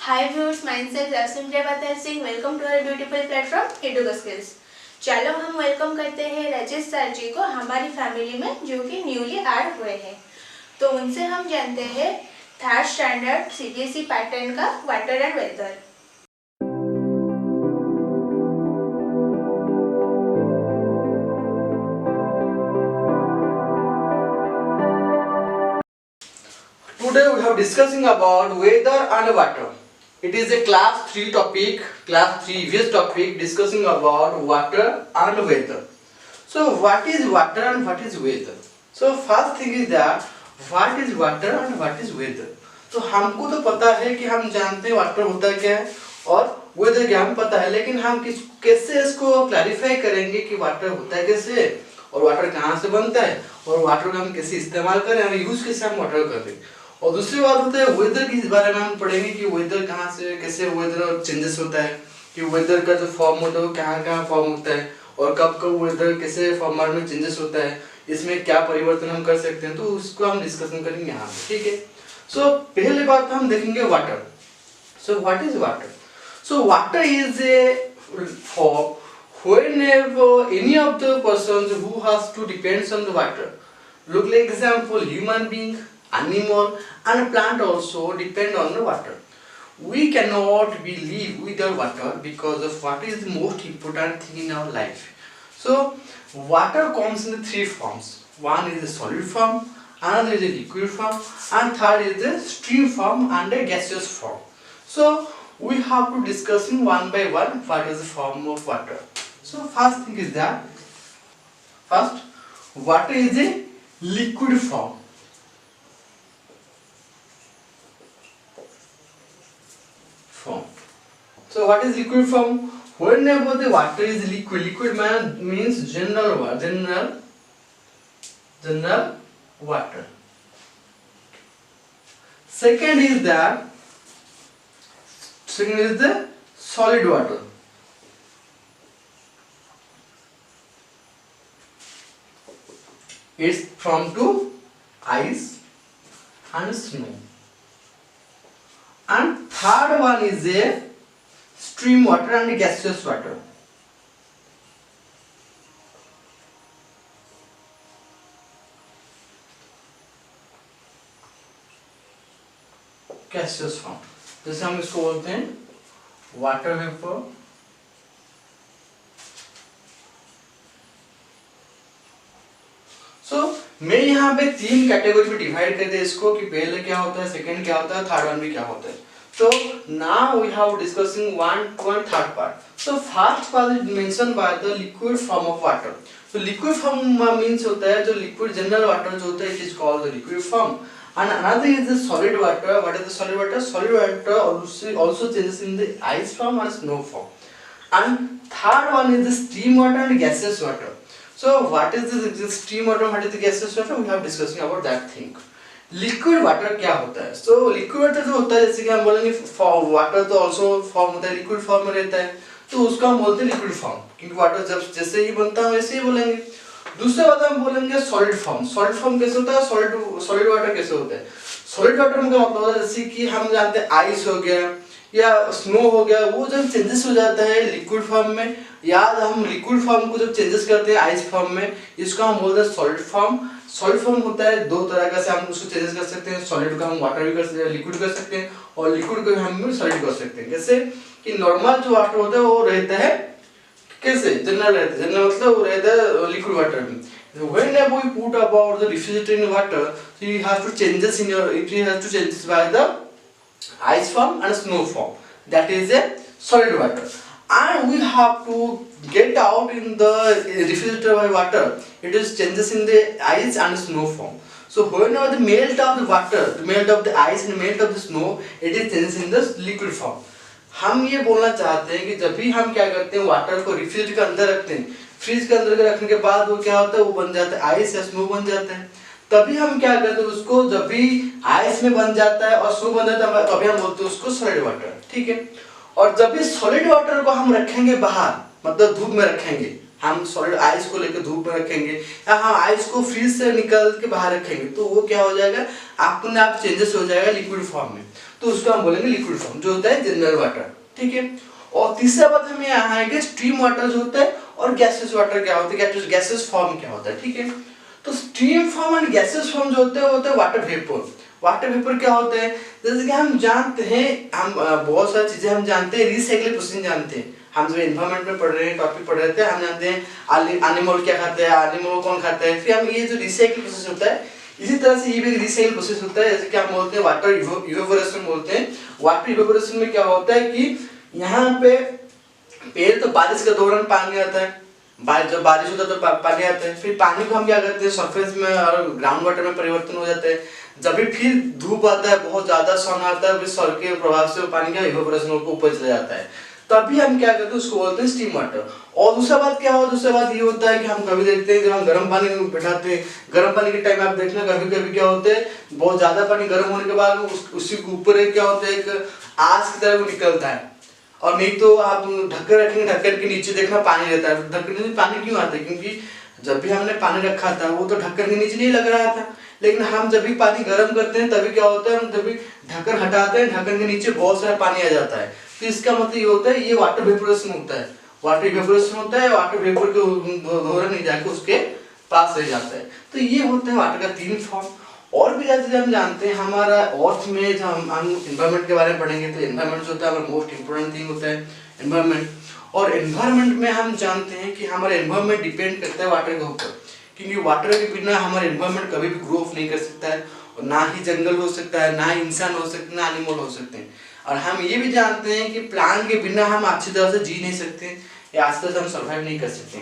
Hi viewers, myself Simran Patel Singh. Welcome to our beautiful platform Educa Skills. चलो हम welcome करते हैं Rajesh sir जी को हमारी फैमिली में, जो कि न्यूली ऐड हुए हैं। तो उनसे हम जानते हैं थर्ड स्टैंडर्ड सीबीएसई पैटर्न का water and weather. Today we are discussing about weather and water. It is a class 3 topic, class 3 EVS topic discussing about water and weather. So what is water and what is weather? So first thing is that what is water and what is weather? तो हमको तो पता है कि हम जानते हैं water होता क्या है और वेदर क्या हमें पता है, लेकिन हम कैसे इसको क्लैरिफाई करेंगे कि वाटर होता है कैसे और वाटर कहाँ से बनता है और वाटर का हम कैसे इस्तेमाल करें और यूज कैसे हम वाटर करें। और दूसरी बात होता है वेदर के बारे में हम पढ़ेंगे कि वेदर कहाँ से कैसे वेदर चेंजेस होता है, कि वेदर का जो फॉर्म होता है वो कहाँ कहाँ फॉर्म होता है और कब कब वेदर कैसे फॉर्मेट में चेंजेस होता है, इसमें क्या परिवर्तन हम कर सकते हैं, तो उसको हम डिस्कशन करेंगे यहाँ पे। ठीक है। सो पहले बात हम देखेंगे water. So what is water? So water is a form whenever any of the persons who has to depends on the water. Look like example, human being, animal and plant also depend on the water. We cannot be live without water because of water is the most important thing in our life. So water comes in the three forms. One is the solid form, another is the liquid form, and third is the stream form and the gaseous form. So we have to discuss in one by one what is the form of water. So first thing is that first water is a liquid form. So what is liquid form? Whenever the water is liquid, liquid means general water. Second is the solid water. It's from to ice and snow. And third one is a stream water and gaseous water. Gaseous form, जैसे हम इसको बोलते हैं water vapour, मैं यहाँ पे तीन category में डिवाइड कर दिया इसको कि पहले क्या होता है, सेकंड क्या होता है, थर्ड वन भी क्या होता है। So now we have discussing one third part. So first part is mentioned by the liquid form of water. So liquid form means होता है जो liquid general water जो होता है, it is called the liquid form. And another is the solid water. What is the solid water? Solid water also changes in the ice form and snow form. And third one is the steam water and gaseous water. So what is the steam water? What is the gaseous water? We have discussing about that thing. Liquid water क्या होता है? So liquid water जो होता है, जैसे कि हम बोलेंगे वाटर तो ऑल्सो फॉर्म होता है, लिक्विड फॉर्म में रहता है, तो उसको हम बोलते हैं लिक्विड फॉर्म, क्योंकि वाटर जब जैसे ही बनता है वैसे ही बोलेंगे। दूसरे बात हम बोलेंगे सॉलिड फॉर्म। सॉलिड फॉर्म कैसे होता है, सॉलिड वाटर कैसे होता है? सॉलिड वाटर में क्या मतलब होता है, जैसे कि हम जानते हैं आइस हो गया या स्नो हो गया, वो जब चेंजेस हो जाता है लिक्विड फॉर्म में, या हम लिक्विड फॉर्म को जब चेंजेस करते हैं आइस फॉर्म में, इसको हम बोलते हैं सॉलिड फॉर्म। सॉलिड फॉर्म होता है दो तरह का, से हम उसको चेंजेस कर सकते हैं, सॉलिड को हम वाटर भी कर सकते हैं, लिक्विड कर सकते हैं, और लिक्विड को हम सॉलिड कर सकते हैं। कैसे कि नॉर्मल जो वाटर होता है वो रहता है कैसे, जनरल रहता है, जनरल मतलब वो रहता है लिक्विड वाटर में। Whenever we put about the refrigerator in water, so you have to changes in your, it has to changes by the ice form and snow form, that is a solid water. And we have to get out in the refrigerator by water, it is changes in the ice and snow form. So whenever the melt of the water, the melt of the ice and melt of the snow, it is changes in the liquid form. हम ये बोलना चाहते हैं कि जब भी हम क्या करते हैं वाटर को रेफ्रिजरेटर के अंदर रखते हैं, फ्रिज के अंदर रखने के बाद वो क्या होता है, वो बन जाता है आइस या स्नो बन जाता है। तभी हम क्या करते हैं उसको, जब भी आइस में बन जाता है और स्नो बन जाता है तभी हम बोलते हैं उसको सॉलिड वाटर। ठीक है। और जब भी सॉलिड वाटर को हम रखेंगे बाहर, मतलब धूप में रखेंगे, हम सॉलिड आइस को लेकर धूप में रखेंगे या हम आइस को फ्रीज से निकल के बाहर रखेंगे, तो वो क्या हो जाएगा, अपने आप चेंजेस हो जाएगा लिक्विड फॉर्म में, तो उसको हम बोलेंगे लिक्विड फॉर्म, जो होता है जनरल वाटर। ठीक है। और तीसरा बात हमें यहाँ है कि स्ट्रीम वाटर जो होता है और गैसेस वाटर क्या होता है, गैसेस फॉर्म क्या होता है। ठीक है। तो स्ट्रीम फॉर्म और गैसेस फॉर्म जो होता है वो होता है वाटर वेपर। वाटर वेपर क्या होता है, जैसे कि हम जानते हैं, हम बहुत सारी चीजें हम जानते हैं, रिसाइकलिंग प्रोसेस जानते हैं, हम जब एनवायरमेंट में पढ़ रहे हैं, टॉपिक पढ़ रहे थे, हम जानते हैं एनिमल क्या खाते हैं, एनिमल कौन खाता है, फिर हम ये जो रिसाइकलिंग प्रोसेस होता है, इसी तरह से ये भी रिसाइकलिंग प्रोसेस होता है, जैसे कि हम बोलते हैं वाटर इवेपोरेशन बोलते हैं। वाटर इवेपोरेशन में क्या होता है कि यहाँ पे पहले तो बारिश के दौरान पानी आता है, जब बारिश होता है तो पानी आता है, फिर पानी को हम क्या करते हैं सरफेस में और ग्राउंड वाटर में परिवर्तन हो जाता है, जब भी फिर धूप आता है, बहुत ज्यादा सन आता है, फिर सौर के प्रभाव से पानी का इवेपोरेशन होकर ऊपर चला जाता है, तभी हम क्या करते हैं उसको बोलते हैं स्टीम वाटर। और दूसरा बात क्या हो, दूसरा बात ये होता है कि हम कभी देखते हैं जब हम गर्म पानी में बैठाते हैं, गर्म पानी के टाइम आप देखना कभी कभी क्या होता है, बहुत ज्यादा पानी गर्म होने के बाद उसी के ऊपर क्या होता है, एक आग की तरह निकलता है, और नहीं तो आप ढक्कन रखेंगे, ढक्कन के नीचे देखना पानी रहता है। ढक्कन के नीचे पानी क्यों आता है, क्योंकि जब भी हमने पानी रखा था वो तो ढक्कन के नीचे नहीं लग रहा था, लेकिन हम जब भी पानी गर्म करते हैं तभी क्या होता है, हम जब भी ढक्कन हटाते हैं ढक्कन के नीचे बहुत सारा पानी आ जाता है, तो इसका मतलब ये होता है ये वाटर वेपोरेशन होता है। वाटर वेपोरेशन होता है, वाटर वेपर के दौरान नहीं जाके उसके पास रह जाता है। तो ये होता है वाटर का 3 फॉर्म। और भी जैसे हम जानते हैं हमारा अर्थ में जब हम एनवायरनमेंट के बारे में पढ़ेंगे, तो एनवायरनमेंट जो होता है हमारा मोस्ट इंपोर्टेंट थिंग होता है एनवायरनमेंट। और एनवायरनमेंट में हम जानते हैं कि हमारा एनवायरनमेंट डिपेंड करता है वाटर के ऊपर, क्योंकि वाटर के बिना हमारा एनवायरनमेंट कभी भी ग्रो नहीं कर सकता है, और ना ही जंगल हो सकता है, ना ही इंसान हो सकते हैं, ना एनिमल हो सकते हैं। और हम ये भी जानते हैं कि प्लांट के बिना हम अच्छी तरह से जी नहीं सकते, या आज तक हम सर्वाइव नहीं कर सकते,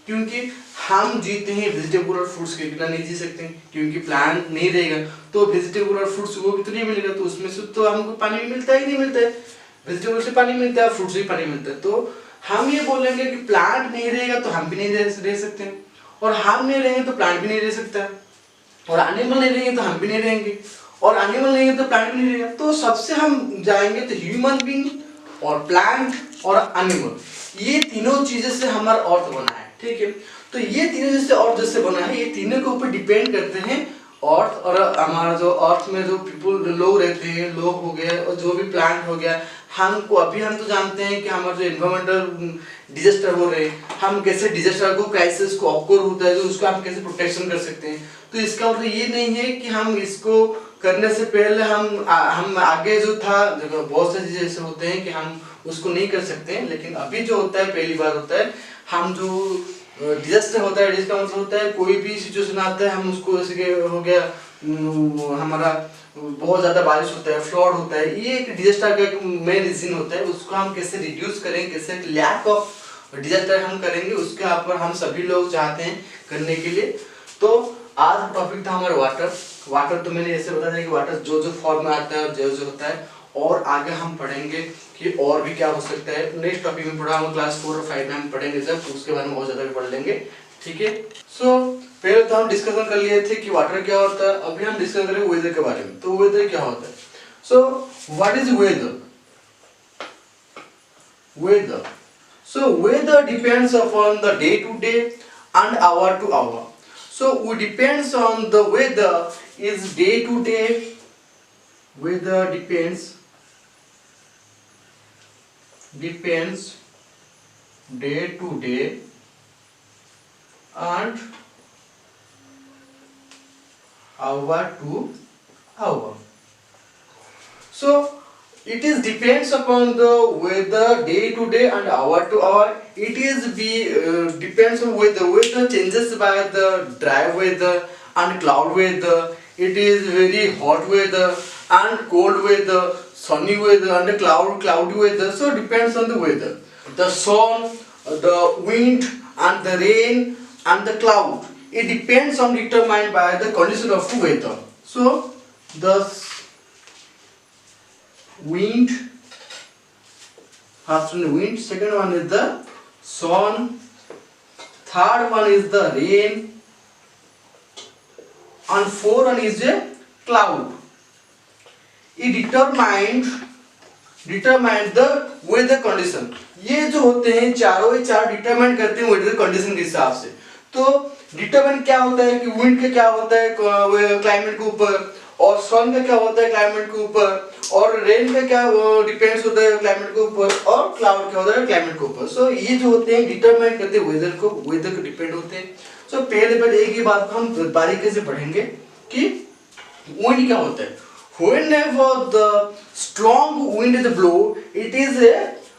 क्योंकि हम जीते हैं वेजिटेबल और फ्रूट्स के बिना नहीं जी सकते, क्योंकि प्लांट नहीं रहेगा तो वेजिटेबल और फ्रूट्स वो भी तो नहीं मिलेगा, तो उसमें से तो हमको पानी भी मिलता ही नहीं मिलता है, वेजिटेबल से पानी मिलता है, फ्रूट से भी पानी मिलता है। तो हम ये बोलेंगे कि प्लांट नहीं रहेगा तो हम भी नहीं रह सकते, और हम नहीं रहेंगे तो प्लांट भी नहीं रह सकता, और एनिमल नहीं रहेंगे तो हम भी नहीं रहेंगे, और एनिमल नहीं रहेंगे तो प्लांट भी नहीं रहेगा। तो सबसे हम जाएंगे तो ह्यूमन बीइंग और प्लांट और एनिमल, ये तीनों चीजें से हमारा अर्थ बना है। ठीक है। तो ये तीनों जैसे अर्थ जैसे बना है, ये तीनों के ऊपर डिपेंड करते हैं अर्थ, और हमारा जो अर्थ में जो पीपल लोग रहते हैं, लोग हो गए और जो भी प्लांट हो गया, हमको अभी हम तो जानते हैं कि हमारा जो एनवायरमेंटल डिजास्टर हो रहे हैं, हम कैसे डिजास्टर को क्राइसिस को ऑकर होता है जो उसको हम कैसे प्रोटेक्शन कर सकते हैं। तो इसका मतलब ये नहीं है कि हम इसको करने से पहले हम आगे जो था, बहुत सारी चीजें ऐसे होते हैं कि हम उसको नहीं कर सकते हैं, लेकिन अभी जो होता है पहली बार होता है, हम जो डिजास्टर होता है, जिसका मतलब होता है कोई भी सिचुएशन आता है, हम उसको जैसे कि हो गया हमारा बहुत ज्यादा बारिश होता है, फ्लड होता है, ये एक डिजास्टर का एक मेन रीजन होता है, उसको हम कैसे रिड्यूस करें, कैसे लैक ऑफ डिजास्टर हम करेंगे, उसके ऊपर हम सभी लोग चाहते हैं करने के लिए। तो आज टॉपिक था हमारा वाटर तो मैंने ऐसे बताया कि वाटर जो जो फॉर्म में आता है और जो जो होता है, और आगे हम पढ़ेंगे कि और भी क्या हो सकता है। नेक्स्ट टॉपिक में पढ़ा हम क्लास 4 और 5 में हम पढ़ेंगे, जब उसके बारे में बहुत ज्यादा भी पढ़ लेंगे। ठीक है। सो पहले तो हम डिस्कशन कर लिए थे कि वाटर क्या होता है, अभी हम डिस्कस करेंगे वेदर के बारे में। तो वेदर क्या होता है? So what is whether? Weather depends upon the day to day and hour to hour. So we depends on the weather is day to day. Weather depends day to day and hour to hour. So it is depends upon the weather day to day and hour to hour. It is depends on weather changes by the dry weather and cloud weather. It is very hot weather and cold weather, sunny weather and cloudy weather. So depends on the weather. The sun, the wind and the rain and the cloud. It depends on determined by the condition of the weather. So the wind, first one wind, second one is the sun, third one is the rain, and fourth one is a cloud. It determined determine the weather condition. ये जो होते हैं चारों ये चार determine करते हैं weather condition के हिसाब से। तो डिटरमाइन क्या होता है कि विंड का क्या होता है क्लाइमेट के ऊपर, और सन का क्या होता है क्लाइमेट के ऊपर, और रेन का क्या डिपेंड्स होता है क्लाइमेट के ऊपर, और क्लाउड क्या होता है क्लाइमेट के ऊपर। सो ये जो होते हैं डिटरमाइन करते हैं वेदर को, वेदर को डिपेंड होते हैं। सो पहले एक ही बात को हम बारीकी से पढ़ेंगे कि विंड क्या होता है। Whenever the strong wind is blow, it is a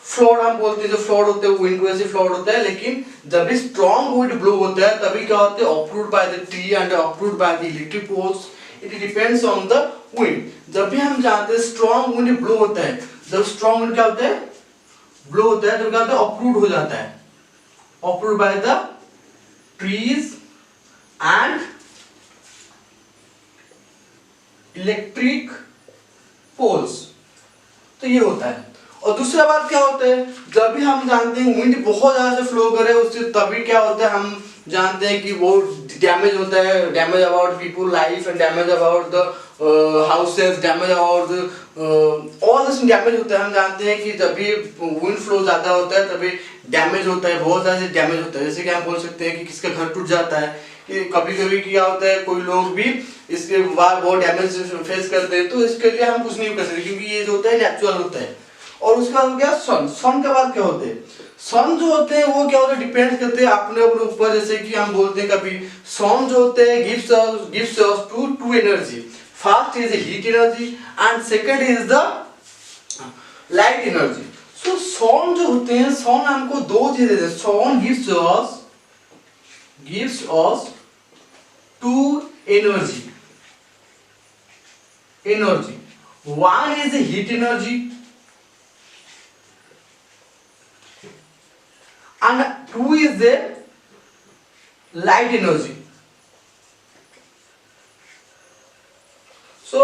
flawed. हम बोलते हैं जो फ्लॉड होते हैं विंड वजह से फ्लॉड होता है, लेकिन जब भी स्ट्रॉन्ग विंड ब्लो होता है तभी क्या होता है approved by the tree and approved by the electric poles. It depends on the wind. जब भी हम जानते हैं स्ट्रॉन्ग विंड ब्लो होता है, जब स्ट्रॉन्ग विंड क्या होता है ब्लो होता है तो क्या होता है अप्रूव्ड हो जाता है, approved by the trees and electric poles. तो ये होता है। और दूसरा बात क्या होता है, जब भी हम जानते हैं विंड बहुत ज्यादा से फ्लो करे उससे तभी क्या होता है हम जानते हैं कि वो डैमेज होता है, damage about people life and damage about the houses, damage about all this damage होता है। हम जानते हैं कि जब भी विंड फ्लो ज्यादा होता है तभी डैमेज होता है, बहुत ज्यादा डैमेज होता है। जैसे कि हम बोल सकते हैं कि किसका घर टूट जाता है, कि कभी कभी क्या होता है कोई लोग भी इसके बाद बहुत डैमेज फेस करते हैं, तो इसके लिए हम कुछ नहीं कर सकते क्योंकि ये जो होता है नेचुरल होता है। और उसका हो गया सन। सन के बाद क्या होते हैं, सन जो होते हैं वो क्या होता है डिपेंड करते हैं अपने अपने ऊपर। जैसे कि हम बोलते हैं कभी सन जो होते हैं gives us two energy. First is heat energy and second is the light energy. So sun जो होते हैं, सन हमको दो चीजें देते हैं। Sun gives us two energy. One is the heat energy and two is the light energy. So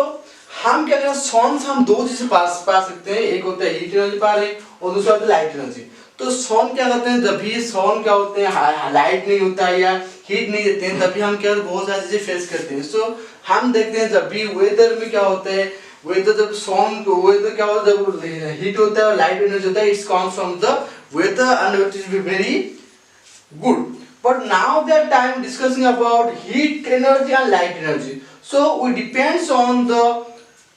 हम क्या करें, सन से हम दो चीजें पा सकते हैं, एक होता है हीट एनर्जी पा रहे और दूसरा होता है लाइट एनर्जी। तो सन क्या करते हैं, जब भी सन क्या होते हैं लाइट नहीं होता है या हीट नहीं देते हैं तभी हम क्या बहुत सारी चीजें फेस करते हैं। सो हम देखते हैं जब भी वेदर में क्या होता है, वेदर जब सन वेदर क्या होता है जब हीट होता है और लाइट एनर्जी होता है, it's comes from the weather and it is very good. But now they are time discussing about heat energy and light energy. So we depends on the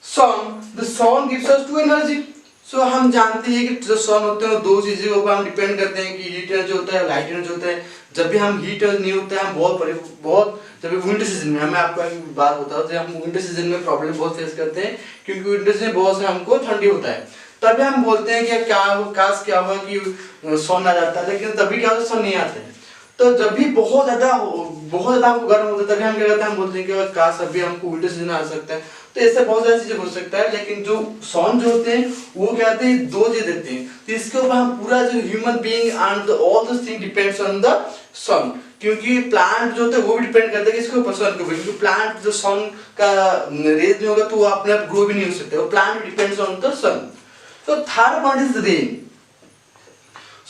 sun. The sun gives us two energy. So हम जानते हैं कि जो सन होते हैं दो चीजों के ऊपर हम डिपेंड करते हैं कि हीट एनर्जी होता है लाइट एनर्जी होता है। जब भी हम हीट एनर्जी नहीं होता है हम बहुत जब विंटर सीजन में, मैं आपको एक बात बताऊं, जब हम विंटर सीजन में प्रॉब्लम बहुत फेस करते हैं क्योंकि विंटर सीजन बहुत से हमको ठंडी होता है, तभी हम बोलते हैं कि क्या हुआ कि सन आ जाता है, लेकिन तभी क्या होता है सन नहीं आते हैं। तो जब भी बहुत ज्यादा हमको गर्म होता है तभी हम क्या करते हैं, हम बोलते हैं कि काश अभी हमको विंटर सीजन आ सकता है। तो ऐसे बहुत सारी चीजें हो सकता है, लेकिन जो सन जो होते हैं वो क्या होते हैं दो चीज देते हैं। तो इसके ऊपर हम पूरा जो human being and all this thing depends on the sun. क्योंकि प्लांट जो होते हैं वो भी डिपेंड करते हैं किसके ऊपर, सन के ऊपर। क्योंकि प्लांट जो सन का रेज में होगा तो वो अपने आप ग्रो भी नहीं हो सकते, वो प्लांट डिपेंड्स ऑन द सन। तो third point is rain.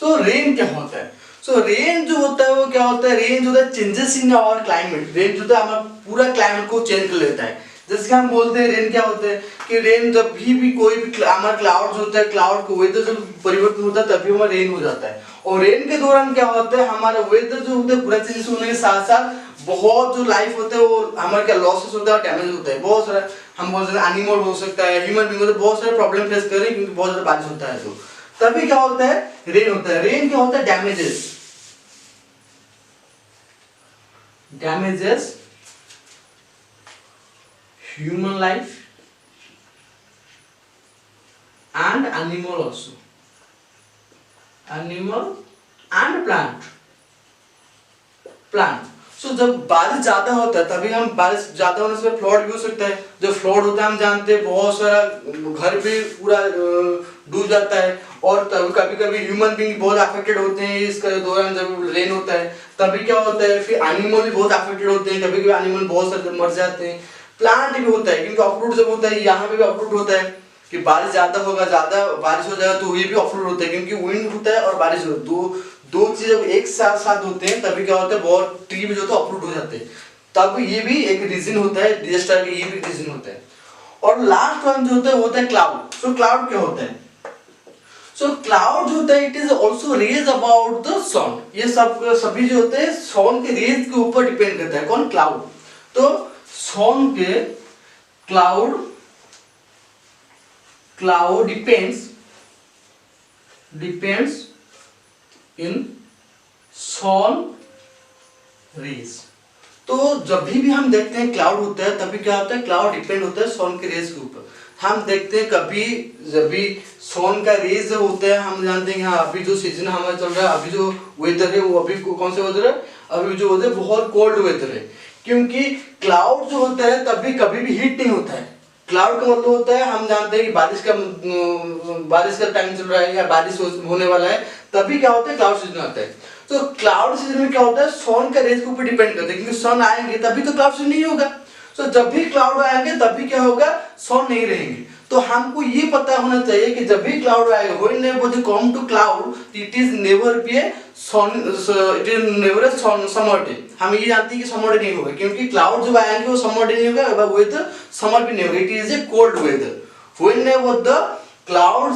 So rain क्या होता है, सो रेन जो होता है वो क्या होता है, रेन जो होता है changes in our climate. Rain जो होता है हमारा पूरा क्लाइमेट को चेंज कर लेता है। जैसे कि हम बोलते हैं रेन क्या होता है कि रेन जब भी कोई भी हमारा क्लाउड जो होता है, क्लाउड को वेदर जब परिवर्तन होता है तभी हमारा रेन हो जाता है। और रेन के दौरान क्या होता है हमारा वेदर जो होता है पूरा चेंजेस होने के साथ साथ बहुत जो लाइफ होता है वो हमारा क्या लॉसेस होता है, डैमेज होता है। बहुत सारा हम बोल सकते हैं एनिमल हो सकता है, ह्यूमन बीइंग होता है, बहुत सारे प्रॉब्लम फेस कर रहे हैं क्योंकि बहुत ज्यादा बारिश होता है। तो तभी क्या होता है रेन होता है। रेन क्या होता है damages human life and animal also, animal and plant। सो जब बारिश ज्यादा होता है तभी हम बारिश ज्यादा होने से फ्लड भी हो सकता है। जब फ्लड होता है हम जानते हैं बहुत सारा घर भी पूरा डूब जाता है, और तब कभी कभी ह्यूमन बीइंग बहुत अफेक्टेड होते हैं इसके दौरान जब रेन होता है। तभी क्या होता है फिर एनिमल भी बहुत अफेक्टेड होते हैं, कभी कभी एनिमल बहुत सारे मर जाते हैं। प्लांट भी होता है क्योंकि अप्रूट जब होता है यहाँ पे भी अप्रूट होता है कि बारिश ज्यादा होगा, ज्यादा बारिश हो जाएगा तो ये भी अप्रूट होता है क्योंकि विंड होता है और बारिश होता है, दो चीज एक साथ होते हैं तभी क्या होता है बहुत ट्री भी जो होता है अप्रूट हो जाते हैं। तब ये भी एक रीजन होता है डिजास्टर का, ये भी रीजन होता है। और लास्ट वन जो होता है वो होता है क्लाउड। सो क्लाउड क्या होता है, सो क्लाउड जो होता है it is also rays about the sun, ये सब सभी जो होते हैं सन के रेज के ऊपर डिपेंड करता है। कौन? क्लाउड। तो सन के क्लाउड डिपेंड्स इन सन रेज। तो जब भी हम देखते हैं क्लाउड होता है तभी क्या होता है? क्लाउड डिपेंड होता है सन के रेज के ऊपर। हम देखते हैं कभी जब भी सन का रेज होता है, हम जानते हैं हाँ अभी जो सीजन हमारा चल रहा है, अभी जो वेदर है वो अभी कौन सा वेदर है? अभी जो वेदर बहुत कोल्ड वेदर है, क्योंकि क्लाउड जो होता है तभी कभी भी हीट नहीं होता है। क्लाउड का मतलब होता है, हम जानते हैं कि बारिश का टाइम चल रहा है या बारिश होने वाला है, तभी क्या होता है? क्लाउड सीजन आता है। तो क्लाउड सीजन में क्या होता है? सन का रेज के ऊपर डिपेंड करता है, क्योंकि सन आएंगे तभी तो क्लाउड सीजन नहीं होगा। तो जब भी क्लाउड आएंगे तभी क्या होगा? सन नहीं रहेंगे। तो हमको ये पता होना चाहिए कि जब भी क्लाउड आएगा, whenever they come to cloud, it is never be a sun, it is never a summer day. हम ये जानते हैं कि समर डे नहीं होगा, क्योंकि क्लाउड जब आएंगे वो समर डे नहीं होगा, वेदर समर भी नहीं होगा, it is a cold weather. Whenever the cloud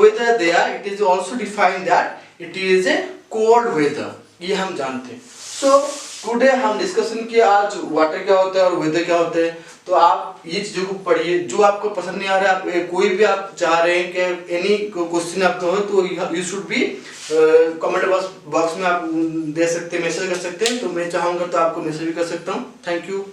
weather there, it is also defined that it is a cold weather, ये हम जानते हैं। So टुडे हम डिस्कशन किया आज वाटर क्या होता है और वेदर क्या होता है। तो आप ये चीजों को पढ़िए, जो आपको पसंद नहीं आ रहा है, आप कोई भी आप चाह रहे हैं कि एनी क्वेश्चन आपका हो तो you should be comment box में आप दे सकते हैं, मैसेज कर सकते हैं। तो मैं चाहूँगा तो आपको मैसेज भी कर सकता हूँ। Thank you.